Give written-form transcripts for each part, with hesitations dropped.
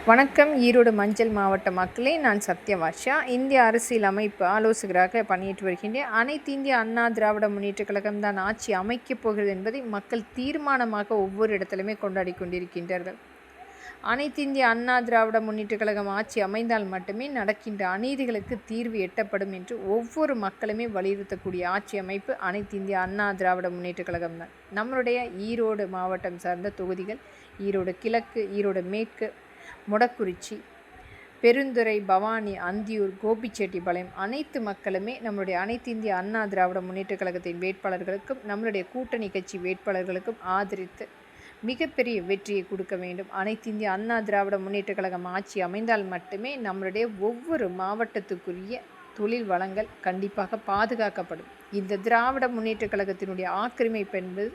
வணக்கம். ஈரோடு மஞ்சள் மாவட்ட மக்களே, நான் சத்யவாஷா. இந்திய அரசியல் அமைப்பு ஆலோசகராக பணியாற்றி வருகின்றேன். அனைத்து இந்திய அண்ணா திராவிட முன்னேற்ற கழகம் தான் ஆட்சி அமைக்கப் போகிறது என்பதை மக்கள் தீர்மானமாக ஒவ்வொரு இடத்திலுமே கொண்டாடி கொண்டிருக்கின்றார்கள். அனைத்து இந்திய அண்ணா திராவிட முன்னேற்ற கழகம் ஆட்சி அமைந்தால் மட்டுமே நடக்கின்ற அநீதிகளுக்கு தீர்வு எட்டப்படும் என்று ஒவ்வொரு மக்களுமே வலியுறுத்தக்கூடிய ஆட்சி அமைப்பு அனைத்து இந்திய அண்ணா திராவிட முன்னேற்ற கழகம் தான். நம்மளுடைய ஈரோடு மாவட்டம் சார்ந்த தொகுதிகள் ஈரோடு கிழக்கு, ஈரோடு மேற்கு, மொடக்குறிச்சி, பெருந்துறை, பவானி, அந்தியூர், கோபிச்செட்டிப்பாளையம் அனைத்து மக்களுமே நம்மளுடைய அனைத்து இந்திய அண்ணா திராவிட முன்னேற்ற கழகத்தின் வேட்பாளர்களுக்கும் நம்மளுடைய கூட்டணி கட்சி வேட்பாளர்களுக்கும் ஆதரித்து மிகப்பெரிய வெற்றியை கொடுக்க வேண்டும். அனைத்து இந்திய அண்ணா திராவிட முன்னேற்ற கழகம் ஆட்சி அமைந்தால் மட்டுமே நம்மளுடைய ஒவ்வொரு மாவட்டத்துக்குரிய தொழில் வளங்கள் கண்டிப்பாக பாதுகாக்கப்படும். இந்த திராவிட முன்னேற்ற கழகத்தினுடைய ஆக்கிரமிப்பு என்பது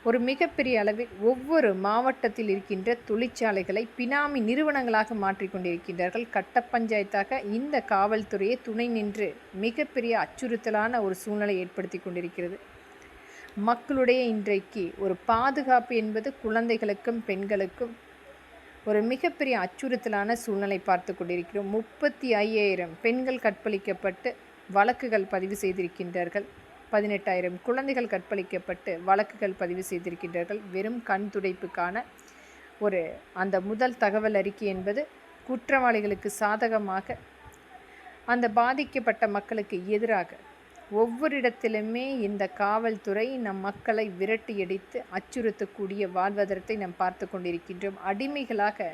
ஒரு மிகப்பெரிய அளவில் ஒவ்வொரு மாவட்டத்தில் இருக்கின்ற தொழிற்சாலைகளை பினாமி நிறுவனங்களாக மாற்றிக்கொண்டிருக்கின்றார்கள். கட்ட பஞ்சாயத்தாக இந்த காவல்துறையை துணை நின்று மிகப்பெரிய அச்சுறுத்தலான ஒரு சூழ்நிலை ஏற்படுத்தி கொண்டிருக்கிறது. மக்களுடைய இன்றைக்கு ஒரு பாதுகாப்பு என்பது குழந்தைகளுக்கும் பெண்களுக்கும் ஒரு மிகப்பெரிய அச்சுறுத்தலான சூழ்நிலை பார்த்து கொண்டிருக்கிறோம். 35,000 பெண்கள் கற்பழிக்கப்பட்டு வழக்குகள் பதிவு செய்திருக்கின்றார்கள். 18,000 குழந்தைகள் கற்பழிக்கப்பட்டு வழக்குகள் பதிவு செய்திருக்கின்றார்கள். வெறும் கண் துடைப்புக்கான அந்த முதல் தகவல் அறிக்கை என்பது குற்றவாளிகளுக்கு சாதகமாக, அந்த பாதிக்கப்பட்ட மக்களுக்கு எதிராக ஒவ்வொரு இடத்திலுமே இந்த காவல்துறை நம் மக்களை விரட்டியடித்து அச்சுறுத்தக்கூடிய வாழ்வாதாரத்தை நாம் பார்த்து கொண்டிருக்கின்றோம். அடிமைகளாக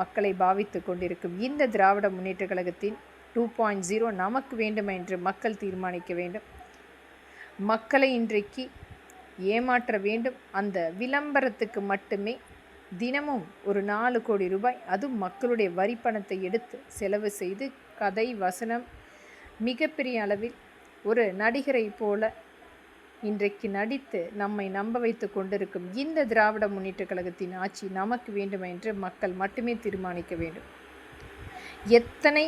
மக்களை பாவித்து கொண்டிருக்கும் இந்த திராவிட முன்னேற்ற கழகத்தின் 2.0 நமக்கு வேண்டும் என்று மக்கள் தீர்மானிக்க வேண்டும். மக்களை இன்றைக்கு ஏமாற்ற வேண்டும். அந்த விளம்பரத்துக்கு மட்டுமே தினமும் ஒரு 4 கோடி ரூபாய், அதுவும் மக்களுடைய வரி பணத்தை எடுத்து செலவு செய்து கதை வசனம் மிகப்பெரிய அளவில் ஒரு நடிகரை போல இன்றைக்கு நடித்து நம்மை நம்ப வைத்து கொண்டிருக்கும் இந்த திராவிட முன்னேற்ற கழகத்தின் ஆட்சி நமக்கு வேண்டும் என்று மக்கள் மட்டுமே தீர்மானிக்க வேண்டும். எத்தனை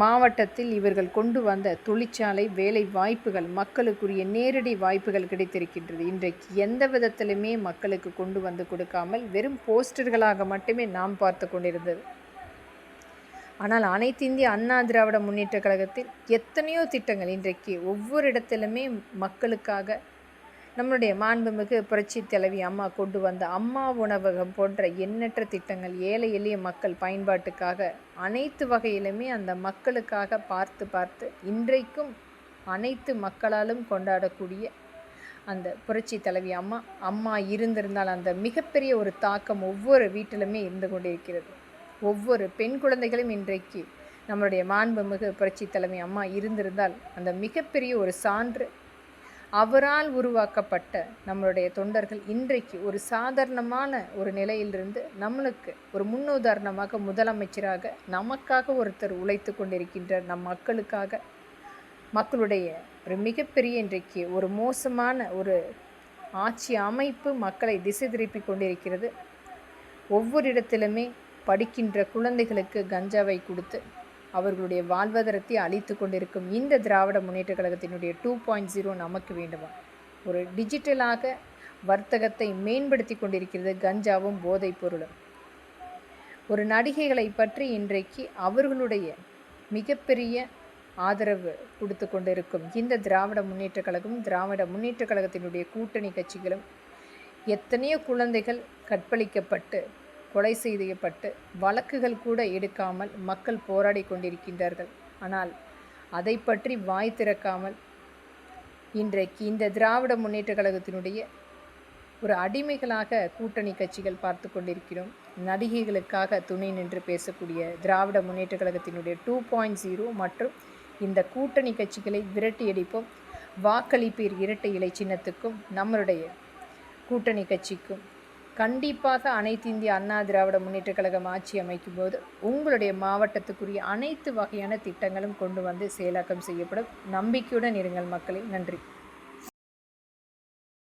மாவட்டத்தில் இவர்கள் கொண்டு வந்த தொழிற்சாலை வேலை வாய்ப்புகள், மக்களுக்குரிய நேரடி வாய்ப்புகள் கிடைத்திருக்கின்றது. இன்றைக்கு எந்த விதத்திலுமே மக்களுக்கு கொண்டு வந்து கொடுக்காமல் வெறும் போஸ்டர்களாக மட்டுமே நாம் பார்த்து கொண்டிருந்தது. ஆனால் அனைத்து இந்திய அண்ணா திராவிட முன்னேற்ற கழகத்தில் எத்தனையோ திட்டங்கள் இன்றைக்கு ஒவ்வொரு இடத்திலுமே மக்களுக்காக நம்முடைய மாண்புமிகு புரட்சி தலைவி அம்மா கொண்டு வந்த அம்மா உணவகம் போன்ற எண்ணற்ற திட்டங்கள் ஏழை எளிய மக்கள் பயன்பாட்டுக்காக அனைத்து வகையிலுமே அந்த மக்களுக்காக பார்த்து இன்றைக்கும் அனைத்து மக்களாலும் கொண்டாடக்கூடிய அந்த புரட்சி தலைவி அம்மா இருந்திருந்தால் அந்த மிகப்பெரிய ஒரு தாக்கம் ஒவ்வொரு வீட்டிலுமே இருந்து கொண்டிருக்கிறது. ஒவ்வொரு பெண் குழந்தைகளும் இன்றைக்கு நம்மளுடைய மாண்புமிகு புரட்சி தலைவி அம்மா இருந்திருந்தால் அந்த மிகப்பெரிய ஒரு சான்று. அவரால் உருவாக்கப்பட்ட நம்மளுடைய தொண்டர்கள் இன்றைக்கு ஒரு சாதாரணமான ஒரு நிலையிலிருந்து நம்மளுக்கு ஒரு முன்னுதாரணமாக முதலமைச்சராக நமக்காக ஒருத்தர் உழைத்து கொண்டிருக்கின்றார். நம் மக்களுக்காக, மக்களுடைய ஒரு மிகப்பெரிய இன்றைக்கு ஒரு மோசமான ஒரு ஆட்சி அமைப்பு மக்களை திசை திருப்பி கொண்டிருக்கிறது. ஒவ்வொரு இடத்திலுமே படிக்கின்ற குழந்தைகளுக்கு கஞ்சாவை கொடுத்து அவர்களுடைய வாழ்வாதாரத்தை அழித்து கொண்டிருக்கும் இந்த திராவிட முன்னேற்ற கழகத்தினுடைய 2.0 நமக்கு வேண்டுமா? ஒரு டிஜிட்டலாக வர்த்தகத்தை மேம்படுத்தி கொண்டிருக்கிறது கஞ்சாவும் போதைப் பொருளும். ஒரு நடிகைகளை பற்றி இன்றைக்கு அவர்களுடைய மிகப்பெரிய ஆதரவு கொடுத்து கொண்டிருக்கும் இந்த திராவிட முன்னேற்ற கழகம், திராவிட முன்னேற்ற கழகத்தினுடைய கூட்டணி கட்சிகளும் எத்தனையோ குழந்தைகள் கற்பழிக்கப்பட்டு கொலை செய்யப்பட்டு வழக்குகள் கூட எடுக்காமல் மக்கள் போராடி கொண்டிருக்கின்றார்கள். ஆனால் அதை பற்றி வாய் திறக்காமல் இன்றைக்கு இந்த திராவிட முன்னேற்ற கழகத்தினுடைய ஒரு அடிமைகளாக கூட்டணி கட்சிகள் பார்த்து கொண்டிருக்கிறோம். நடிகைகளுக்காக துணை நின்று பேசக்கூடிய திராவிட முன்னேற்ற கழகத்தினுடைய 2.0 மற்றும் இந்த கூட்டணி கட்சிகளை விரட்டியடிப்போம். வாக்களிப்பீர் இரட்டை இலை சின்னத்துக்கும் நம்மளுடைய கூட்டணி கட்சிக்கும் கண்டிப்பாக அனைத்து இந்திய அண்ணா திராவிட முன்னேற்ற கழகம் ஆட்சி அமைக்கும் போது உங்களுடைய மாவட்டத்துக்குரிய அனைத்து வகையான திட்டங்களும் கொண்டு வந்து செயலாக்கம் செய்யப்படும். நம்பிக்கையுடன் இருங்கள் மக்களே. நன்றி.